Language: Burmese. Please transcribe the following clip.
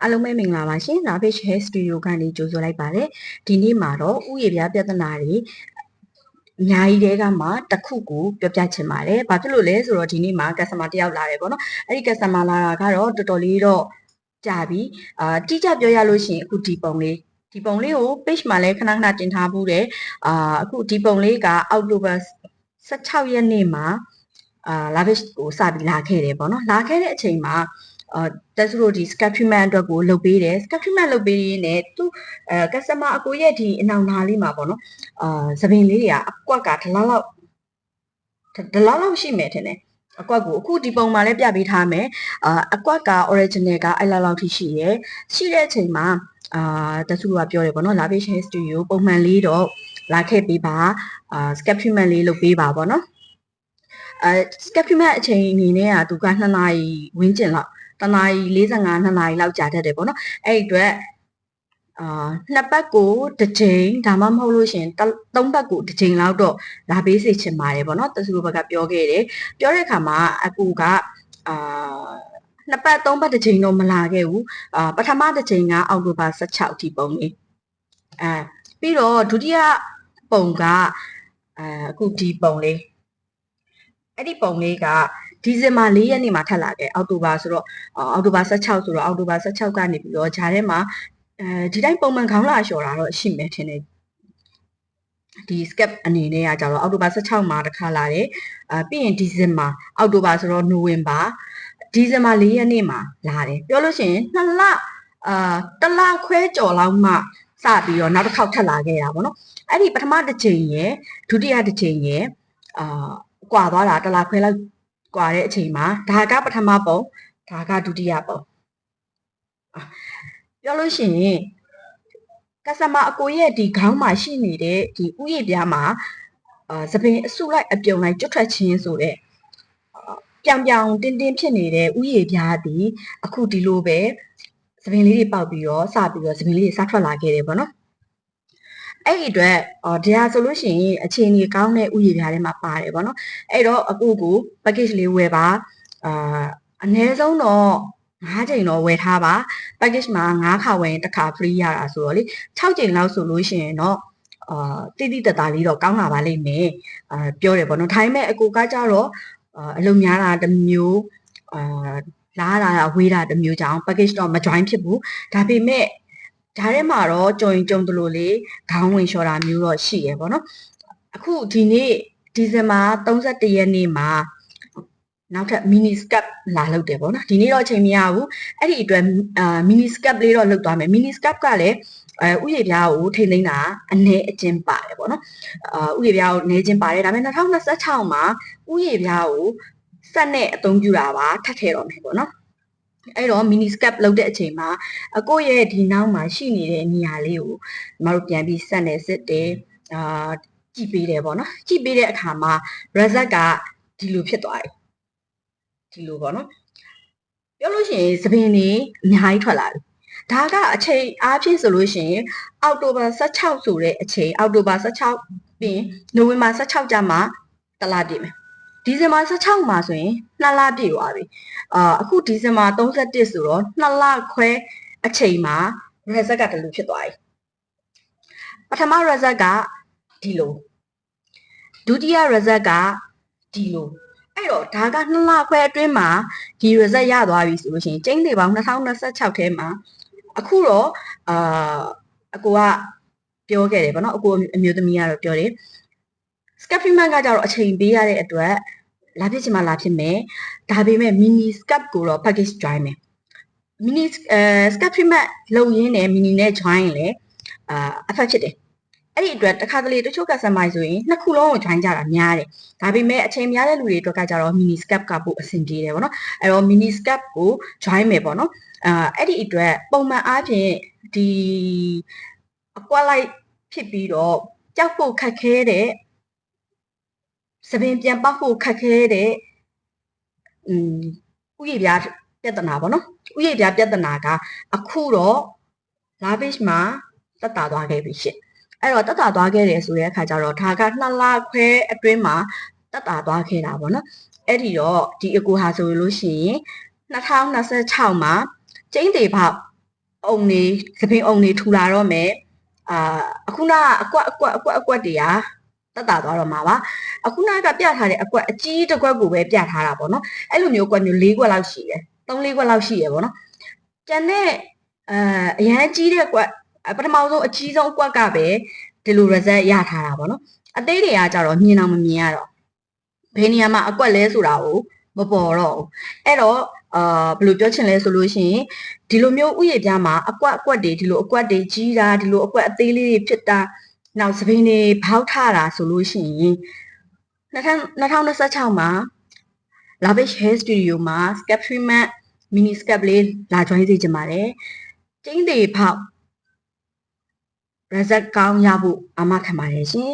အားလုံးပဲမင်္ဂလာပါရှင် Lavish Hair Studio ကနေကြိုဆိုလိုက်ပါတယ်ဒီနေ့မှာတော့ဥယျာဉ်ပြပြဿနာတွေအများကြီးတဲကမှတစ်ခုကိုပြောပြချင်ပါတယ်ဘာဖြစ်လို့လဲဆိုတော့ဒီနေ့မှာ customer တယောက်လာတယ်ပေါ့နော်အဲ့ဒီ customer လာတာကတော့တော်တော်လေးတော့ကြာပြီတိကျပြောရလို့ရှိရင်အခုဒီပုံလေးကို page မှာလည်းခဏခဏတင်ထားဘူးတယ်အခုဒီပုံလေးက October 16 ရက်နေ့မှာLavish ကိုစပြီးလာခဲ့တယ်ပေါ့နော်လာခဲ့တဲ့အချိန်မှာတက်ဆိုဒီ scalp treatment အတွက်ကိုလုပ်ပေးတယ် scalp treatment လုပ်ပေးရင်းနဲ့သူcustomer အကိုရဲ့ဒီအနောင်နာလေးမှာပေါ့နော်သပင်လေးတွေကအကွက်ကဒလောက်ရှိမယ်ထင်တယ်အကွက်ကိုအခုဒီပုံမှာလည်းပြပေးထားမယ်အကွက်က original ကအဲ့လောက်ထိရှိရဲ့ရှိတဲ့အချိန်မှာတက်ဆိုကပြောတယ်ပေါ့နော် Lavish Hair Studio ပုံမှန်လေးတော့လာခဲ့ပေးပါscalp treatment လေးလုပ်ပေးပါပေါ့နော်scalp treatment အချိန်အနေနဲ့ကသူက2နာရီဝန်းကျင်လောက်1နာရီ45 2နာရီလောက်ကြာတတ်တယ်ပေါ့နော်အဲ့ဒီအတွက်နှစ်ပတ်ကိုတစ်ချိန်ဒါမှမဟုတ်လို့ရှင်3ပတ်ကိုတစ်ချိန်လောက်တော့လာပေးစေချင်ပါတယ်ပေါ့နော်တဆူဘက်ကပြောခဲ့တယ်ပြောတဲ့အခါမှာအကူကနှစ်ပတ်3ပတ်တစ်ချိန်တော့မလာခဲ့ဘူးပထမတစ်ချိန်ကအောက်တိုဘာ16အထိပုံလေးပြီးတော့ဒုတိယပုံကအခုဒီပုံလေးအဲ့ဒီပုံလေးကဒီဇင်ဘာ4ရက်နေ့မှာထပ်လာခဲ့အောက်တိုဘာဆိုတော့အောက်တိုဘာ16ဆိုတော့အောက်တိုဘာ16ကနေပြီးတော့ဂျားထဲမှာဒီတိုင်းပုံမှန်ခေါင်းလာလျှော်တာတော့ရှိမယ်ထင်တယ်ဒီ scalp အနေနဲ့ကကြတော့အောက်တိုဘာ16မှာတစ်ခါလာတယ်ပြီးရင်ဒီဇင်ဘာအောက်တိုဘာဆိုတော့နိုဝင်ဘာဒီဇင်ဘာ4ရက်နေ့မှာလာတယ်ပြောလို့ရှိရင်2လတစ်လခွဲကျော်လောက်မှစပြီးတော့နောက်တစ်ခေါက်ထပ်လာခဲ့တာပေါ့နော်အဲ့ဒီပထမတစ်ချိန်ရယ်ဒုတိယတစ်ချိန်ရယ်ကွာသွားတာတစ်လခွဲလောက်ကွာတဲ့အချိန်မှာဒါကပထမပုံဒါကဒုတိယပုံပြောလို့ရှိရင် customer အကိုရဲ့ဒီခေါင်းမှာရှိနေတဲ့ဒီဥယျာဉ်ပြားမှာသပင်အစုလိုက်အပြုံလိုက်ကျွတ်ထွက်ခြင်းဆိုတဲ့ပြောင်တင်းဖြစ်နေတဲ့ဥယျာဉ်ပြားဒီအခုဒီလိုပဲသပင်လေးတွေပေါက်ပြီးတော့စပြီးတော့သပင်လေးတွေစထွက်လာခဲ့တယ်ပေါ့နော်အဲ့ဒီအတွက်ဒီဟာဆိုလို့ရှိရင်အခြေအနေကောင်းတဲ့ဥယျာဉ်ပြားထဲမှာပါတယ်ပေါ့နော်အဲ့တော့အကိုကို package လေးဝယ်ပါအနည်းဆုံးတော့5ချိန်တော့ဝယ်ထားပါ package မှာ5ခါဝယ်ရင်တစ်ခါ free ရတာဆိုတော့လေ6ချိန်လောက်ဆိုလို့ရှိရင်တော့တိတလေးတော့ကောင်းလာပါလိမ့်မယ်ပြောတယ်ပေါ့နော်ဒါပေမဲ့အကိုကကြတော့အလုံများတာတစ်မျိုးလာတာဝေးတာတစ်မျိုးကြောင့် package တော့မ join ဖြစ်ဘူးဒါပေမဲ့ဒါထဲမှာတော့ကြုံတလို့လေခေါင်းဝင်လျှော်တာမျိုးတော့ရှိရပေါ့နော်အခုဒီနေ့ဒီဇင်ဘာ31ရက်နေ့မှာနောက်ထပ် mini scalp လာလုပ်တယ်ပေါ့နော်ဒီနေ့တော့အချိန်မရဘူးအဲ့ဒီအတွက်mini scalp လေးတော့လုပ်သွားမယ် mini scalp ကလည်းဥယျာဉ်ပြားကိုထိမ့်သိမ်းတာအနေအကျဉ်းပါတယ်ပေါ့နော်ဥယျာဉ်ပြားကိုနေချင်းပါတယ်ဒါပေမဲ့2026မှာဥယျာဉ်ပြားကိုစက်နဲ့အသုံးပြုတာပါထပ်ထည့်တော့မယ်ပေါ့နော်အဲ့တော့ mini scalp လုပ်တဲ့အချိန်မှာအကိုရဲ့ဒီနောက်မှာရှိနေတဲ့နေရာလေးကိုမတို့ပြန်ပြီးစက်နဲ့စစ်တယ်ကြည့်ပေးတယ်ပေါ့နော်ကြည့်ပေးတဲ့အခါမှာ result ကဒီလိုဖြစ်သွားတယ်ဒီလိုပေါ့နော်ပြောလို့ရှိရင်သပင်တွေအများကြီးထွက်လာတယ်ဒါကအချိန်အားဖြင့်ဆိုလို့ရှိရင်အောက်တိုဘာ16ဆိုတဲ့အချိန်အောက်တိုဘာ16ပြီးနိုဝင်ဘာ16ကျမှတစ်လပြည့်မယ်ဒီဇင်ဘာ16မှာဆိုရင်2လပြည့်သွားပြီအခုဒီဇင်ဘာ31ဆိုတော့2လခွဲအချိန်မှာ result ကဒီလိုဖြစ်သွားပြီပထမ result ကဒီလိုဒုတိယ result ကဒီလိုအဲ့တော့ဒါက2လခွဲအတွင်းမှာဒီ result ရသွားပြီဆိုလို့ရှိရင်ကျင်းတွေပေါင်း2026ထဲမှာအခုတော့အကိုကပြောခဲ့တယ်ဗောနော်အကိုအမျိုးသမီးကတော့ပြောတယ် scalp treatment ကကြတော့အချိန်ပေးရတဲ့အတွက်လာဖြစ်ချင်မှလာဖြစ်မယ်ဒါပေမဲ့ mini scalp ကိုတော့ package join မယ် mini scalp treatment လုပ်ရင်းနဲ့ mini နဲ့ join ရင်လည်းအဖက်ဖြစ်တယ်အဲ့ဒီအတွက်တစ်ခါတလေတချို့ customer ဆိုရင်နှစ်ခုလုံးကို join ကြတာများတယ်ဒါပေမဲ့အချိန်များတဲ့လူတွေအတွက်ကကြတော့ mini scalp ကပို့အဆင်ပြေတယ်ဗောနော်အဲ့တော့ mini scalp ကို join မယ်ပေါ့နော်အဲ့ဒီအတွက်ပုံမှန်အားဖြင့်ဒီအကွက်လိုက်ဖြစ်ပြီးတော့ကြောက်ဖို့ခက်ခဲတဲ့သပင်ပြန်ပေါက်ဖို့ခက်ခဲတဲ့ဥယျာဉ်ပြားပြဿနာပေါ့နော်ဥယျာဉ်ပြားပြဿနာကအခုတော့ Lavish မှာတက်တာသွားခဲ့ပြီရှင့်အဲ့တော့တက်တာသွားခဲ့တယ်ဆိုတဲ့အခါကျတော့ဒါက2လခွဲအတွင်းမှာတက်တာသွားခဲ့တာပေါ့နော်အဲ့ဒီတော့ဒီအကူဟာဆိုလို့ရှိရင်2026မှာကျင်းသေးပေါက် အုံနေသပင်အုံနေထူလာတော့မယ်အခုနကအကွက်တွေကတက်တာသွားတော့မှာပါအခုနကပြထားတဲ့အကွက်အကြီးတစ်ကွက်ကိုပဲပြထားတာပေါ့နော်အဲ့လိုမျိုးကွက်မျိုး၄ကွက်လောက်ရှိတယ်3-4ကွက်လောက်ရှိရပေါ့နော်ကျန်တဲ့အရန်ကြီးတဲ့ကွက်ပထမဆုံးအကြီးဆုံးကွက်ကပဲဒီလို result ရထားတာပေါ့နော်အသေးတွေကကြတော့မြင်အောင်မမြင်ရတော့ဘယ်နေရာမှာအကွက်လဲဆိုတာကိုမပေါ်တော့ဘူးအဲ့တော့ဘယ်လိုပြောချင်လဲဆိုလို့ရှိရင်ဒီလိုမျိုးဥယျာဉ်ပြားမှာအကွက်တွေဒီလိုအကွက်တွေကြီးတာဒီလိုအကွက်အသေးလေးတွေဖြစ်တာနောက်သပင်းတွေဘောက်ထတာဆိုလို့ရှိရင်2026မှာ Lavish Hair Studio မှာ scalp treatment mini scalp လေးလာ join စေချင်ပါတယ်ကျင်းတွေဖောက် result ကောင်းရဖို့အာမခံပါတယ်ရှင်